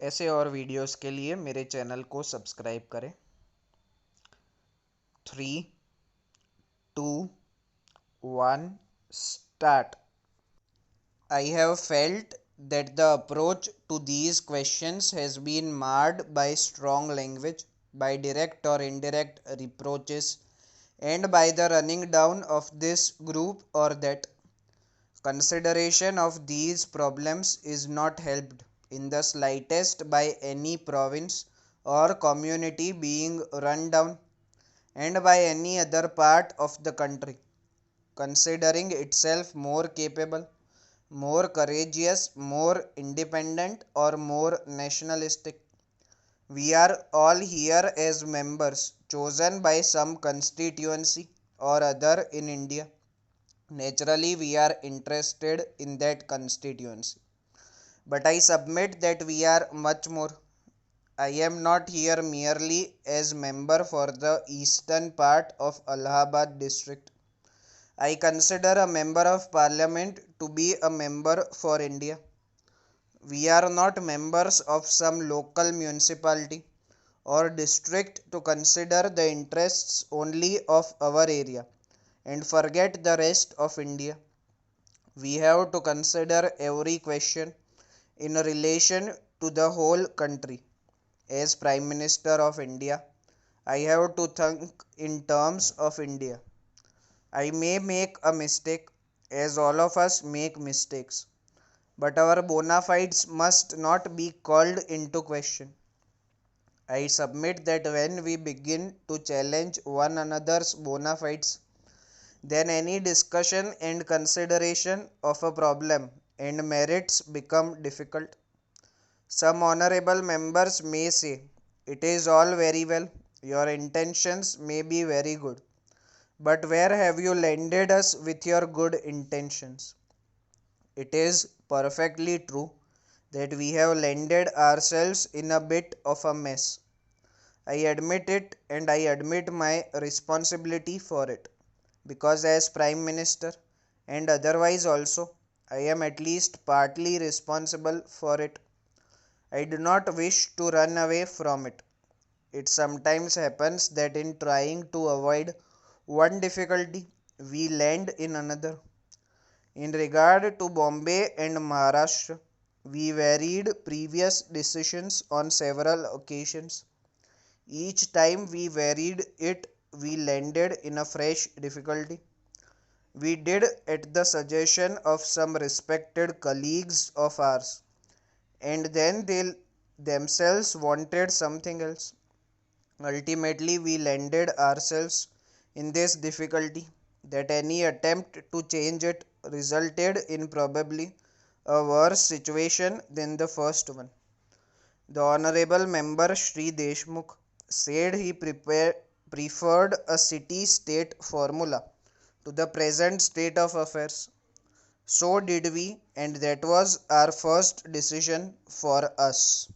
ऐसे और वीडियोस के लिए मेरे चैनल को सब्सक्राइब करें। 3, 2, 1, start. I have felt that the approach to these questions has been marred by strong language, by direct or indirect reproaches, and by the running down of this group or that. Consideration of these problems is not helped in the slightest by any province or community being run down, and by any other part of the country considering itself more capable, more courageous, more independent, or more nationalistic. We are all here as members chosen by some constituency or other in India. Naturally, we are interested in that constituency. But I submit that we are much more. I am not here merely as member for the eastern part of Allahabad district. I consider a member of parliament to be a member for India. We are not members of some local municipality or district to consider the interests only of our area and forget the rest of India. We have to consider every question in relation to the whole country. As Prime Minister of India, I have to think in terms of India. I may make a mistake, as all of us make mistakes, but our bona fides must not be called into question. I submit that when we begin to challenge one another's bona fides, then any discussion and consideration of a problem and merits become difficult. Some honorable members may say, "It is all very well, your intentions may be very good. But where have you landed us with your good intentions?" It is perfectly true that we have landed ourselves in a bit of a mess. I admit it, and I admit my responsibility for it, because as Prime Minister and otherwise also, I am at least partly responsible for it. I do not wish to run away from it. It sometimes happens that in trying to avoid one difficulty, we land in another. In regard to Bombay and Maharashtra, we varied previous decisions on several occasions. Each time we varied it, we landed in a fresh difficulty. We did at the suggestion of some respected colleagues of ours, and then they themselves wanted something else. Ultimately, we landed ourselves in this difficulty that any attempt to change it resulted in probably a worse situation than the first one. The Honorable Member Shri Deshmukh said he preferred a city state formula to the present state of affairs. So did we, and that was our first decision for us.